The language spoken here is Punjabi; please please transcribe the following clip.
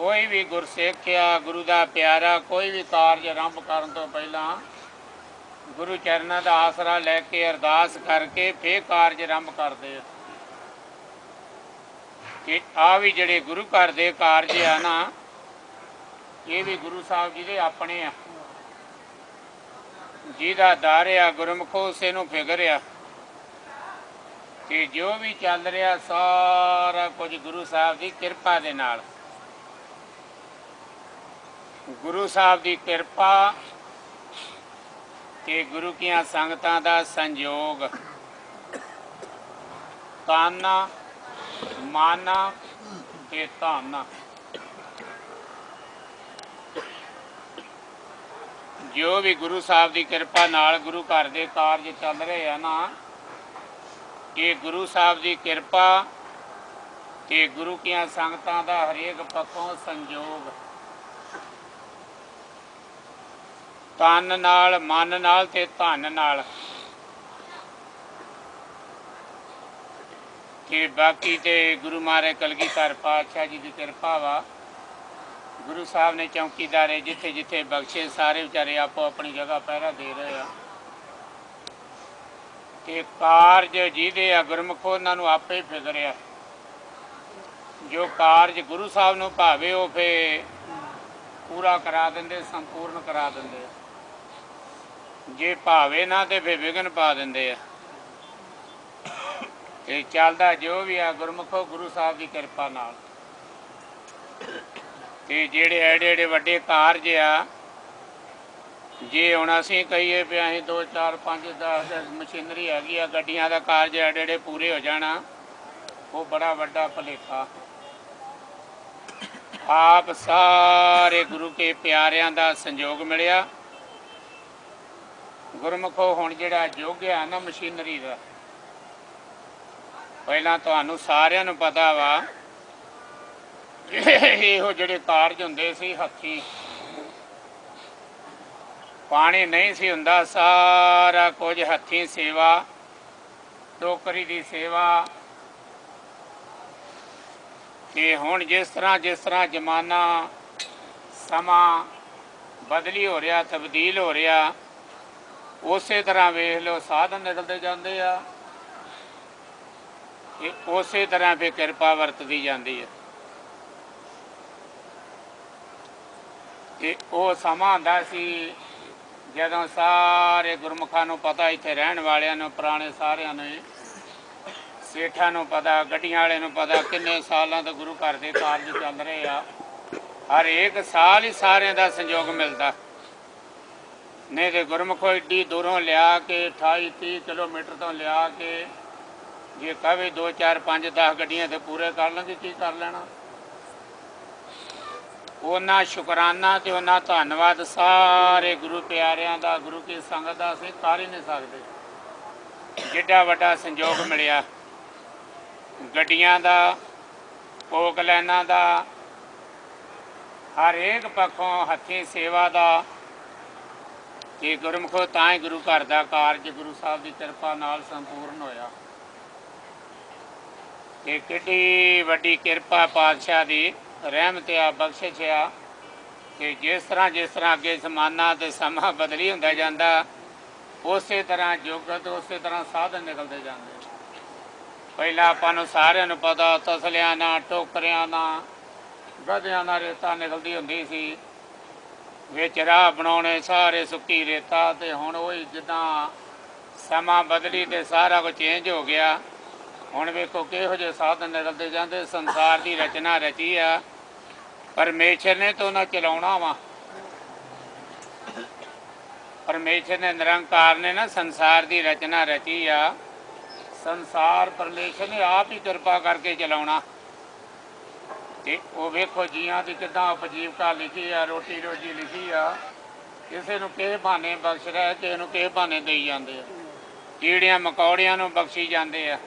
ਕੋਈ ਵੀ ਗੁਰਸਿੱਖ ਆ, ਗੁਰੂ ਦਾ ਪਿਆਰਾ, ਕੋਈ ਵੀ ਕਾਰਜ ਆਰੰਭ ਕਰਨ ਤੋਂ ਪਹਿਲਾਂ ਗੁਰੂ ਚਰਨਾਂ ਦਾ ਆਸਰਾ ਲੈ ਕੇ ਅਰਦਾਸ ਕਰਕੇ ਫੇਰ ਕਾਰਜ ਆਰੰਭ ਕਰਦੇ ਆ। ਕਿ ਆ ਵੀ ਜਿਹੜੇ ਗੁਰੂ ਘਰ ਦੇ ਕਾਰਜ ਆ ਨਾ, ਇਹ ਵੀ ਗੁਰੂ ਸਾਹਿਬ ਜੀ ਦੇ ਆਪਣੇ ਆ। ਜਿਹਦਾ ਦਰ ਆ ਗੁਰਮੁਖੋ ਉਸੇ ਨੂੰ ਫਿਕਰ ਆ ਕਿ ਜੋ ਵੀ ਚੱਲ ਰਿਹਾ ਸਾਰਾ ਕੁਝ ਗੁਰੂ ਸਾਹਿਬ ਦੀ ਕਿਰਪਾ ਦੇ ਨਾਲ। ਗੁਰੂ ਸਾਹਿਬ ਦੀ ਕਿਰਪਾ ਤੇ ਗੁਰੂ ਕੀਆਂ ਸੰਗਤਾਂ ਦਾ ਸੰਯੋਗ, ਤਨ ਮਨ ਤੇ ਧਨ, ਜੋ ਵੀ ਗੁਰੂ ਸਾਹਿਬ ਦੀ ਕਿਰਪਾ ਨਾਲ ਗੁਰੂ ਘਰ ਦੇ ਕਾਰਜ ਚੱਲ ਰਹੇ ਆ ਨਾ, ਇਹ ਗੁਰੂ ਸਾਹਿਬ ਦੀ ਕਿਰਪਾ ਤੇ ਗੁਰੂ ਕੀਆਂ ਸੰਗਤਾਂ ਦਾ ਹਰੇਕ ਪੱਖੋਂ ਸੰਯੋਗ, ਤਨ ਨਾਲ, ਮਨ ਨਾਲ ਤੇ ਧਨ ਨਾਲ। ਤੇ ਬਾਕੀ ਤੇ ਗੁਰੂ ਮਹਾਰਾਜ ਕਲਗੀਧਰ ਪਾਤਸ਼ਾਹ ਜੀ ਦੀ ਕਿਰਪਾ ਵਾ। ਗੁਰੂ ਸਾਹਿਬ ਨੇ ਚੌਕੀਦਾਰੇ ਜਿੱਥੇ ਜਿੱਥੇ ਬਖਸ਼ੇ, ਸਾਰੇ ਵਿਚਾਰੇ ਆਪੋ ਆਪਣੀ ਜਗ੍ਹਾ ਪਹਿਰਾ ਦੇ ਰਹੇ ਆ। ਤੇ ਕਾਰਜ ਜਿਹਦੇ ਆ ਗੁਰਮੁਖੋ ਉਹਨਾਂ ਨੂੰ ਆਪੇ ਫਿਕਰ ਆ। ਜੋ ਕਾਰਜ ਗੁਰੂ ਸਾਹਿਬ ਨੂੰ ਭਾਵੇ ਉਹ ਫੇ ਪੂਰਾ ਕਰਾ ਦਿੰਦੇ, ਸੰਪੂਰਨ ਕਰਾ ਦਿੰਦੇ ਆ। ਜੇ ਭਾਵੇ ਨਾ ਤੇ ਫੇ ਵਿਘਨ ਪਾ ਦਿੰਦੇ ਆ। ਤੇ ਚੱਲਦਾ ਜੋ ਵੀ ਆ ਗੁਰਮੁਖੋ ਗੁਰੂ ਸਾਹਿਬ ਦੀ ਕਿਰਪਾ ਨਾਲ। ਤੇ ਜਿਹੜੇ ਐਡੇ ਐਡੇ ਵੱਡੇ ਕਾਰਜ ਆ, ਜੇ ਹੁਣ ਅਸੀਂ ਕਹੀਏ ਵੀ ਅਸੀਂ 2 4 5 10 ਮਸ਼ੀਨਰੀ ਹੈਗੀ ਆ, ਗੱਡੀਆਂ ਦਾ ਕਾਰਜ ਐਡੇ ਐਡੇ ਪੂਰੇ ਹੋ ਜਾਣਾ, ਉਹ ਬੜਾ ਵੱਡਾ ਭੁਲੇਖਾ। ਆਪ ਸਾਰੇ ਗੁਰੂ ਕੇ ਪਿਆਰਿਆਂ ਦਾ ਸੰਯੋਗ ਮਿਲਿਆ। ਗੁਰਮੁਖੋ ਹੁਣ ਜਿਹੜਾ ਯੁੱਗ ਆ ਨਾ ਮਸ਼ੀਨਰੀ ਦਾ, ਪਹਿਲਾਂ ਤੁਹਾਨੂੰ ਸਾਰਿਆਂ ਨੂੰ ਪਤਾ ਵਾ ਇਹੋ ਜਿਹੜੇ ਕਾਰਜ ਹੁੰਦੇ ਸੀ ਹੱਥੀਂ, ਪਾਣੀ ਨਹੀਂ ਸੀ ਹੁੰਦਾ, ਸਾਰਾ ਕੁਝ ਹੱਥੀਂ ਸੇਵਾ, ਟੋਕਰੀ ਦੀ ਸੇਵਾ। ਤੇ ਹੁਣ ਜਿਸ ਤਰ੍ਹਾਂ ਜ਼ਮਾਨਾ ਸਮਾਂ ਬਦਲੀ ਹੋ ਰਿਹਾ, ਤਬਦੀਲ ਹੋ ਰਿਹਾ, ਉਸੇ ਤਰ੍ਹਾਂ ਵੇਖ ਲਓ ਸਾਧਨ ਨਿਕਲਦੇ ਜਾਂਦੇ ਆ। ਉਸੇ ਤਰ੍ਹਾਂ ਫਿਰ ਕਿਰਪਾ ਵਰਤਦੀ ਜਾਂਦੀ ਹੈ। ਤੇ ਉਹ ਸਮਾਂ ਹੁੰਦਾ ਸੀ ਜਦੋਂ ਸਾਰੇ ਗੁਰਮੁਖਾਂ ਨੂੰ ਪਤਾ, ਇੱਥੇ ਰਹਿਣ ਵਾਲਿਆਂ ਨੂੰ, ਪੁਰਾਣੇ ਸਾਰਿਆਂ ਨੂੰ, ਸੇਠਾਂ ਨੂੰ ਪਤਾ, ਗੱਡੀਆਂ ਵਾਲੇ ਨੂੰ ਪਤਾ, ਕਿੰਨੇ ਸਾਲਾਂ ਤੋਂ ਗੁਰੂ ਘਰ ਦੇ ਕਾਰਜ ਚੱਲ ਰਹੇ ਆ। ਹਰ ਇੱਕ ਸਾਲ ਹੀ ਸਾਰਿਆਂ ਦਾ ਸੰਯੋਗ ਮਿਲਦਾ। ਨਹੀਂ ਤੇ ਗੁਰਮੁਖੋ ਏਡੀ ਦੂਰੋਂ ਲਿਆ ਕੇ 28 30 ਕਿਲੋਮੀਟਰ ਤੋਂ ਲਿਆ ਕੇ ਜੇ ਕਹੇ 2 4 5 10 ਗੱਡੀਆਂ ਤੇ ਪੂਰੇ ਕਰ ਲਾਂਗੇ, ਕੀ ਕਰ ਲੈਣਾ। ਉਹਨਾਂ ਸ਼ੁਕਰਾਨਾ ਤੇ ਉਹਨਾਂ ਧੰਨਵਾਦ ਸਾਰੇ ਗੁਰੂ ਪਿਆਰਿਆਂ ਦਾ, ਗੁਰੂ ਕੀ ਸੰਗਤ ਦਾ ਅਸੀਂ ਕਰ ਹੀ ਨਹੀਂ ਸਕਦੇ। ਜਿੱਡਾ ਵੱਡਾ ਸੰਯੋਗ ਮਿਲਿਆ ਗੱਡੀਆਂ ਦਾ, ਕੋਕ ਲਾਈਨਾਂ ਦਾ, ਹਰ ਇੱਕ ਪੱਖੋਂ ਹੱਥੀਂ ਸੇਵਾ ਦਾ। ਕਿ ਗੁਰਮੁਖੋ ਤਾਂ ਹੀ ਗੁਰੂ ਘਰ ਦਾ ਕਾਰਜ ਗੁਰੂ ਸਾਹਿਬ ਦੀ ਕਿਰਪਾ ਨਾਲ ਸੰਪੂਰਨ ਹੋਇਆ। ਕਿ ਕਿੱਡੀ ਵੱਡੀ ਕਿਰਪਾ ਪਾਤਸ਼ਾਹ ਦੀ ਰਹਿਮਤ ਆ, ਬਖਸ਼ਿਸ਼ ਆ। ਕਿ ਜਿਸ ਤਰ੍ਹਾਂ ਅੱਗੇ ਜ਼ਮਾਨਾ ਤੇ ਸਮਾਂ ਬਦਲੀ ਹੁੰਦਾ ਜਾਂਦਾ, ਉਸੇ ਤਰ੍ਹਾਂ ਯੁੱਗ ਤੇ ਉਸੇ ਤਰ੍ਹਾਂ ਸਾਧਨ ਨਿਕਲਦੇ ਜਾਂਦੇ। ਪਹਿਲਾਂ ਆਪਾਂ ਨੂੰ ਸਾਰਿਆਂ ਨੂੰ ਪਤਾ, ਤਸਲਿਆਂ ਨਾਲ, ਟੋਕਰਿਆਂ ਨਾਲ, ਗਧਿਆਂ ਨਾਲ ਰੇਤਾ ਨਿਕਲਦੀ ਹੁੰਦੀ ਸੀ, ਵਿੱਚ ਰਾਹ ਬਣਾਉਣੇ ਸਾਰੇ ਸੁੱਕੀ ਰੇਤਾ। ਤੇ ਹੁਣ ਉਹੀ ਜਿੱਦਾਂ ਸਮਾਂ ਬਦਲੀ ਤੇ ਸਾਰਾ ਕੁਝ ਚੇਂਜ ਹੋ ਗਿਆ। ਹੁਣ ਵੇਖੋ ਕਿਹੋ ਜਿਹੇ ਸਾਧਨ ਨਿਕਲਦੇ ਜਾਂਦੇ। ਸੰਸਾਰ ਦੀ ਰਚਨਾ ਰਚੀ ਆ ਪਰਮੇਸ਼ਰ ਨੇ, ਤਾਂ ਉਹਨਾਂ ਚਲਾਉਣਾ ਵਾ। ਪਰਮੇਸ਼ਰ ਨੇ, ਨਿਰੰਕਾਰ ਨੇ ਨਾ ਸੰਸਾਰ ਦੀ ਰਚਨਾ ਰਚੀ ਆ। ਸੰਸਾਰ ਪਰਮੇਸ਼ਰ ਨੇ ਆਪ ਹੀ ਕਿਰਪਾ ਕਰਕੇ ਚਲਾਉਣਾ। ਤੇ ਉਹ ਵੇਖੋ ਜੀਆਂ ਦੀ ਕਿੱਦਾਂ ਉਪਜੀਵਕਾ ਲਿਖੀ ਆ, ਰੋਟੀ ਰੋਜੀ ਲਿਖੀ ਆ। ਕਿਸੇ ਨੂੰ ਕਿਸੇ ਬਹਾਨੇ ਬਖਸ਼ ਰਿਹਾ, ਕਿਸੇ ਨੂੰ ਕਿਸੇ ਬਹਾਨੇ ਦੇਈ ਜਾਂਦੇ ਆ। ਕੀੜਿਆਂ ਮਕੌੜਿਆਂ ਨੂੰ ਬਖਸ਼ੀ ਜਾਂਦੇ ਆ।